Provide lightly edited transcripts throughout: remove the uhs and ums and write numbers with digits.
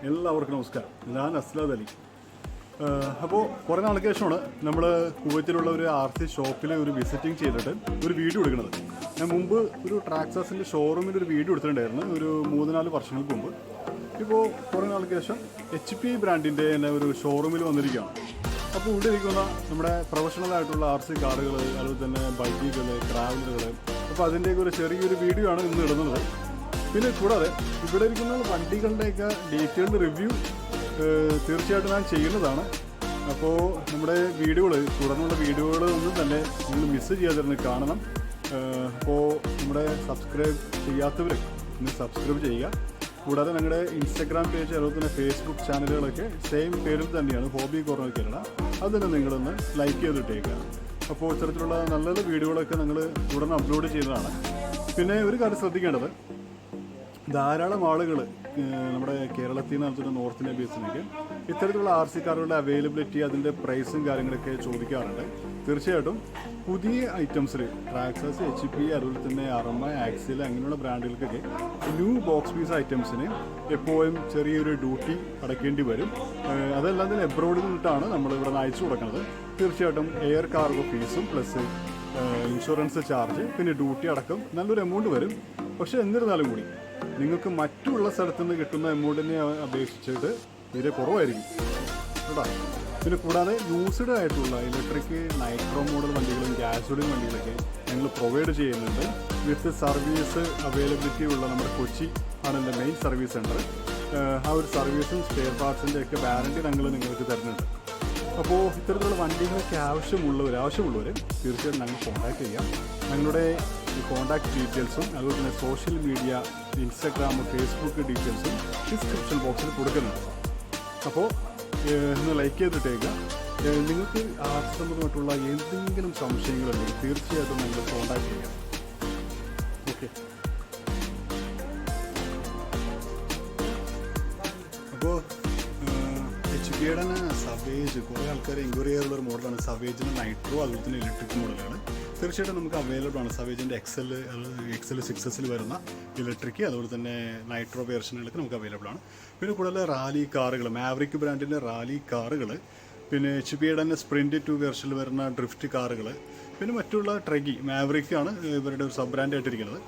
എല്ലാവർക്കും നമസ്കാരം. ഞാൻ അസ്ലാദ് അലി. അപ്പോൾ കുറേ നാൾക്ക് ശേഷമാണ് നമ്മൾ കുവൈത്തിലുള്ള ഒരു RC ഷോപ്പിൽ ഒരു വിസിറ്റിംഗ് ചെയ്തിട്ട് ഒരു വീഡിയോ എടുക്കുന്നത്. ഞാൻ മുമ്പ് ഒരു ട്രാക്സസിൻ്റെ ഷോറൂമിൽ ഒരു വീഡിയോ എടുത്തിട്ടുണ്ടായിരുന്നു, ഒരു 3-4 വർഷങ്ങൾക്ക് മുമ്പ്. ഇപ്പോൾ കുറേ നാൾക്ക് ശേഷം HP ബ്രാൻഡിൻ്റെ തന്നെ ഒരു ഷോറൂമിൽ വന്നിരിക്കുകയാണ്. അപ്പോൾ ഇവിടെ ഇരിക്കുന്ന നമ്മുടെ പ്രൊഫഷണലായിട്ടുള്ള RC കാറുകൾ, അതുപോലെ തന്നെ ബൈക്കുകൾ, ട്രാവലറുകൾ, അപ്പോൾ അതിൻ്റെയൊക്കെ ഒരു ചെറിയൊരു വീഡിയോ ആണ് ഇന്ന് ഇടുന്നത്. പിന്നെ കൂടാതെ ഇവിടെ ഇരിക്കുന്ന വണ്ടികളുടെയൊക്കെ ഡീറ്റെയിൽഡ് റിവ്യൂ തീർച്ചയായിട്ടും ഞാൻ ചെയ്യുന്നതാണ്. അപ്പോൾ നമ്മുടെ വീഡിയോകൾ, തുടർന്നുള്ള വീഡിയോകൾ ഒന്നും തന്നെ നിങ്ങൾ മിസ് ചെയ്യാതിരുന്ന് കാണണം. അപ്പോൾ നമ്മുടെ സബ്സ്ക്രൈബ് ചെയ്യാത്തവർ ഇന്ന് സബ്സ്ക്രൈബ് ചെയ്യുക. കൂടാതെ ഞങ്ങളുടെ ഇൻസ്റ്റഗ്രാം പേജ്, അതുപോലെ തന്നെ ഫേസ്ബുക്ക് ചാനലുകളൊക്കെ സെയിം പേരിൽ തന്നെയാണ്, ഹോബി കോർണർ കേരള. അതിന് നിങ്ങളൊന്ന് ലൈക്ക് ചെയ്തിട്ടേക്കുക. അപ്പോൾ ഇത്തരത്തിലുള്ള നല്ല നല്ല വീഡിയോകളൊക്കെ ഞങ്ങൾ തുടർന്ന് അപ്ലോഡ് ചെയ്യുന്നതാണ്. പിന്നെ ഒരു കാര്യം ശ്രദ്ധിക്കേണ്ടത്, ധാരാളം ആളുകൾ നമ്മുടെ കേരളത്തിൽ നിന്ന് അതുപോലെ നോർത്ത് ഇന്ത്യ ബേസിലേക്ക് ഇത്തരത്തിലുള്ള RC കാറുകളുടെ അവൈലബിലിറ്റി, അതിൻ്റെ പ്രൈസും കാര്യങ്ങളൊക്കെ ചോദിക്കാറുണ്ട്. തീർച്ചയായിട്ടും പുതിയ ഐറ്റംസിൽ ട്രാക്സസ്, HP, അതുപോലെ തന്നെ Arrma, ആക്സിൽ അങ്ങനെയുള്ള ബ്രാൻഡുകൾക്കൊക്കെ ന്യൂ ബോക്സ് പീസ് ഐറ്റംസിന് എപ്പോഴും ചെറിയൊരു ഡ്യൂട്ടി അടയ്ക്കേണ്ടി വരും. അതെല്ലാം തന്നെ എബ്രോഡിൽ നിന്നിട്ടാണ് നമ്മളിവിടെ നിന്ന് അയച്ചു കൊടുക്കുന്നത്. തീർച്ചയായിട്ടും എയർ കാർഗോ ഫീസും പ്ലസ് ഇൻഷുറൻസ് ചാർജ്, പിന്നെ ഡ്യൂട്ടി അടക്കം നല്ലൊരു എമൗണ്ട് വരും. പക്ഷേ എന്നിരുന്നാലും കൂടി നിങ്ങൾക്ക് മറ്റുള്ള സ്ഥലത്തു നിന്ന് കിട്ടുന്ന എമൗണ്ടിനെ അപേക്ഷിച്ചിട്ട് തീരെ കുറവായിരിക്കും കേട്ടോ. പിന്നെ കൂടാതെ യൂസ്ഡ് ആയിട്ടുള്ള ഇലക്ട്രിക് നൈട്രോ മോഡൽ വണ്ടികളും ഗ്യാസോളിൻ വണ്ടികളൊക്കെ ഞങ്ങൾ പ്രൊവൈഡ് ചെയ്യുന്നുണ്ട്. വിത്ത് സർവീസ് അവൈലബിലിറ്റി ഉള്ള നമ്മുടെ കൊച്ചി ആണ് എൻ്റെ മെയിൻ സർവീസ് സെൻറ്റർ. ആ ഒരു സർവീസും സ്പെയർ പാർട്സിൻ്റെ ഒക്കെ വാറണ്ടി ഞങ്ങൾ നിങ്ങൾക്ക് തരുന്നുണ്ട്. അപ്പോൾ ഇത്തരത്തിലുള്ള വണ്ടികളൊക്കെ ആവശ്യമുള്ളവർ തീർച്ചയായിട്ടും ഞങ്ങൾ കോൺടാക്ട് ചെയ്യാം. ഞങ്ങളുടെ കോൺടാക്ട് ഡീറ്റെയിൽസും അതുപോലെ തന്നെ സോഷ്യൽ മീഡിയ, ഇൻസ്റ്റഗ്രാം, ഫേസ്ബുക്ക് ഡീറ്റെയിൽസും ഡിസ്ക്രിപ്ഷൻ ബോക്സിൽ കൊടുക്കുന്നുണ്ട്. അപ്പോൾ ഒന്ന് ലൈക്ക് ചെയ്തിട്ടേക്കുക. നിങ്ങൾക്ക് സംബന്ധമായിട്ടുള്ള എന്തെങ്കിലും സംശയങ്ങളുണ്ടെങ്കിൽ തീർച്ചയായിട്ടും നിങ്ങൾ കോൺടാക്ട് ചെയ്യാം. ഓക്കെ. അപ്പോൾ HPയുടെ സവേജ്, കുറേ ആൾക്കാർ എൻക്വയറി ചെയ്യാറുള്ള ഒരു മോഡലാണ് സവേജിന് നൈട്രോ, അതുപോലെ തന്നെ ഇലക്ട്രിക് മോഡലാണ്. തീർച്ചയായിട്ടും നമുക്ക് അവൈലബിൾ ആണ്. സവേജിൻ്റെ XL 6S വരുന്ന ഇലക്ട്രിക്, അതുപോലെ തന്നെ നൈട്രോ വേർഷനുകളൊക്കെ നമുക്ക് അവൈലബിൾ ആണ്. പിന്നെ കൂടുതൽ റാലി കാറുകൾ, മാവറിക് ബ്രാൻഡിൻ്റെ റാലി കാറുകൾ, പിന്നെ HPയുടെ തന്നെ സ്പ്രിൻറ്റ് 2 വേർഷനിൽ വരുന്ന ഡ്രിഫ്റ്റ് കാറുകൾ, പിന്നെ മറ്റുള്ള ട്രഗി, മാവറിക് ആണ് ഇവരുടെ ഒരു സബ് ബ്രാൻഡായിട്ടിരിക്കുന്നത്.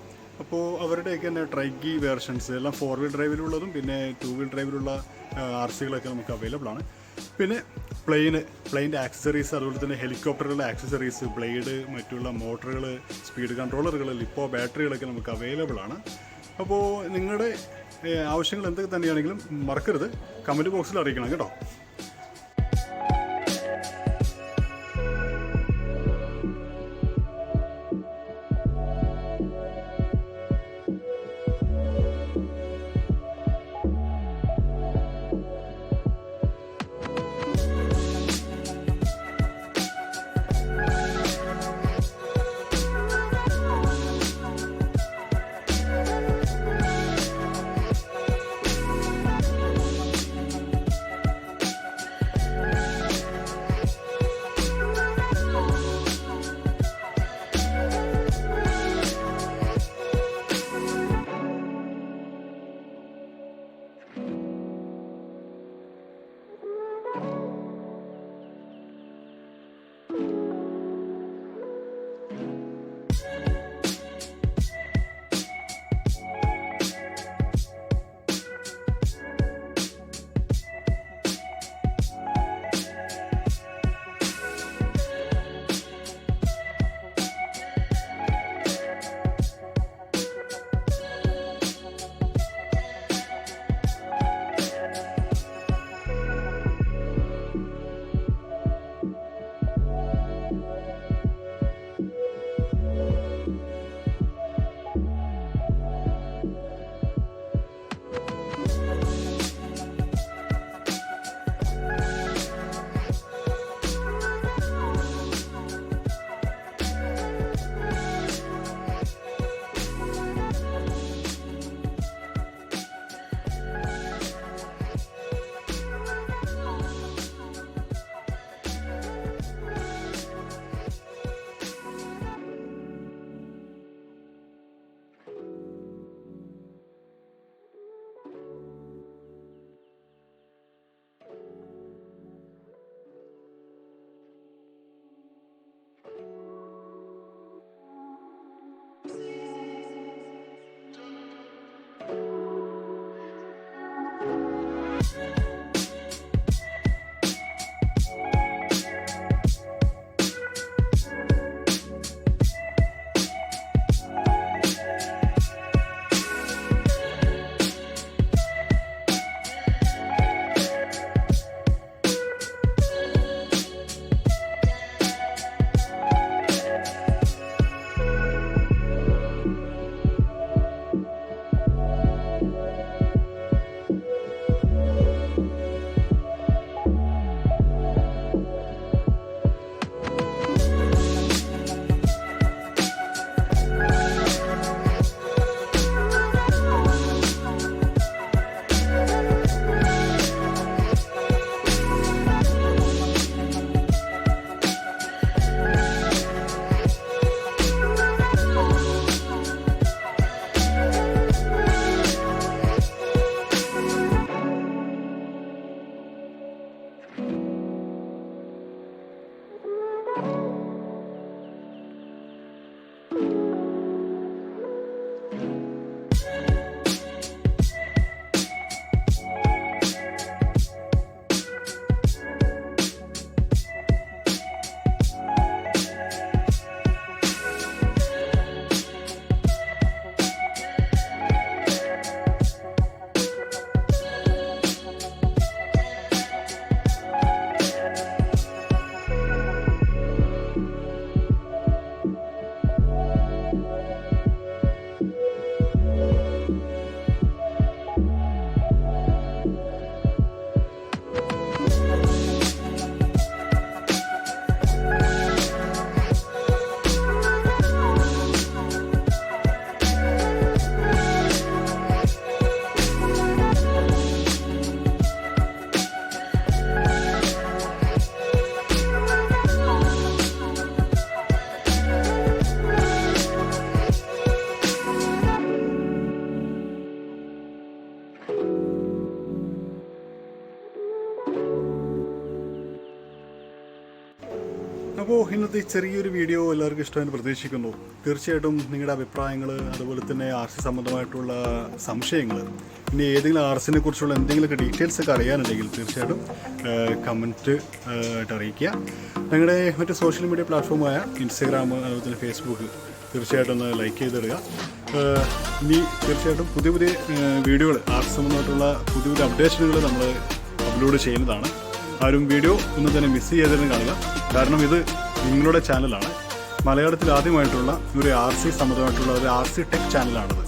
അപ്പോൾ അവരുടെയൊക്കെ തന്നെ ട്രഗി വേർഷൻസ് എല്ലാം 4 വീൽ ഡ്രൈവിലുള്ളതും പിന്നെ 2 വീൽ ഡ്രൈവിലുള്ള RCകളൊക്കെ നമുക്ക് അവൈലബിൾ ആണ്. പിന്നെ പ്ലെയിൻ്റെ ആക്സസറീസ്, അതുപോലെ തന്നെ ഹെലികോപ്റ്ററുകളുടെ ആക്സസറീസ്, ബ്ലേഡ്, മറ്റുള്ള മോട്ടറുകൾ, സ്പീഡ് കൺട്രോളറുകൾ, ലിപ്പോ ബാറ്ററികളൊക്കെ നമുക്ക് അവൈലബിൾ ആണ്. അപ്പോൾ നിങ്ങളുടെ ആവശ്യങ്ങൾ എന്തൊക്കെ തന്നെയാണെങ്കിലും മറക്കരുത്, കമൻറ്റ് ബോക്സിൽ അറിയിക്കണം കേട്ടോ. അപ്പോൾ ഇന്നത്തെ ചെറിയൊരു വീഡിയോ എല്ലാവർക്കും ഇഷ്ടമെന്ന് പ്രതീക്ഷിക്കുന്നു. തീർച്ചയായിട്ടും നിങ്ങളുടെ അഭിപ്രായങ്ങൾ, അതുപോലെ തന്നെ RC സംബന്ധമായിട്ടുള്ള സംശയങ്ങൾ, ഇനി ഏതെങ്കിലും RCനെ കുറിച്ചുള്ള എന്തെങ്കിലുമൊക്കെ ഡീറ്റെയിൽസ് ഒക്കെ അറിയാനുണ്ടെങ്കിൽ തീർച്ചയായിട്ടും കമൻറ്റ് ആയിട്ട് അറിയിക്കുക. ഞങ്ങളുടെ മറ്റ് സോഷ്യൽ മീഡിയ പ്ലാറ്റ്ഫോമായ ഇൻസ്റ്റഗ്രാം, അതുപോലെ തന്നെ ഫേസ്ബുക്ക് തീർച്ചയായിട്ടും ഒന്ന് ലൈക്ക് ചെയ്തിടുക. ഇനി തീർച്ചയായിട്ടും പുതിയ പുതിയ വീഡിയോകൾ, RC സംബന്ധമായിട്ടുള്ള പുതിയ പുതിയ അപ്ഡേഷനുകൾ നമ്മൾ അപ്ലോഡ് ചെയ്യുന്നതാണ്. ആരും വീഡിയോ ഒന്നും തന്നെ മിസ് ചെയ്തതെന്ന് കാണുക. കാരണം ഇത് നിങ്ങളുടെ ചാനലാണ്. മലയാളത്തിൽ ആദ്യമായിട്ടുള്ള ഒരു RC സംബന്ധമായിട്ടുള്ള ഒരു RC ടെക് ചാനലാണിത്.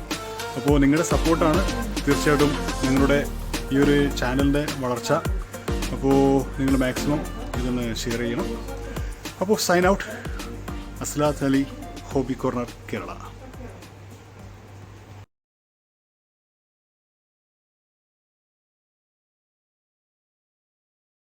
അപ്പോൾ നിങ്ങളുടെ സപ്പോർട്ടാണ് തീർച്ചയായിട്ടും നിങ്ങളുടെ ഈ ഒരു ചാനലിൻ്റെ വളർച്ച. അപ്പോൾ നിങ്ങൾ മാക്സിമം ഇതൊന്ന് ഷെയർ ചെയ്യണം. അപ്പോൾ sign out. Aslath Ali, hobby corner, Kerala.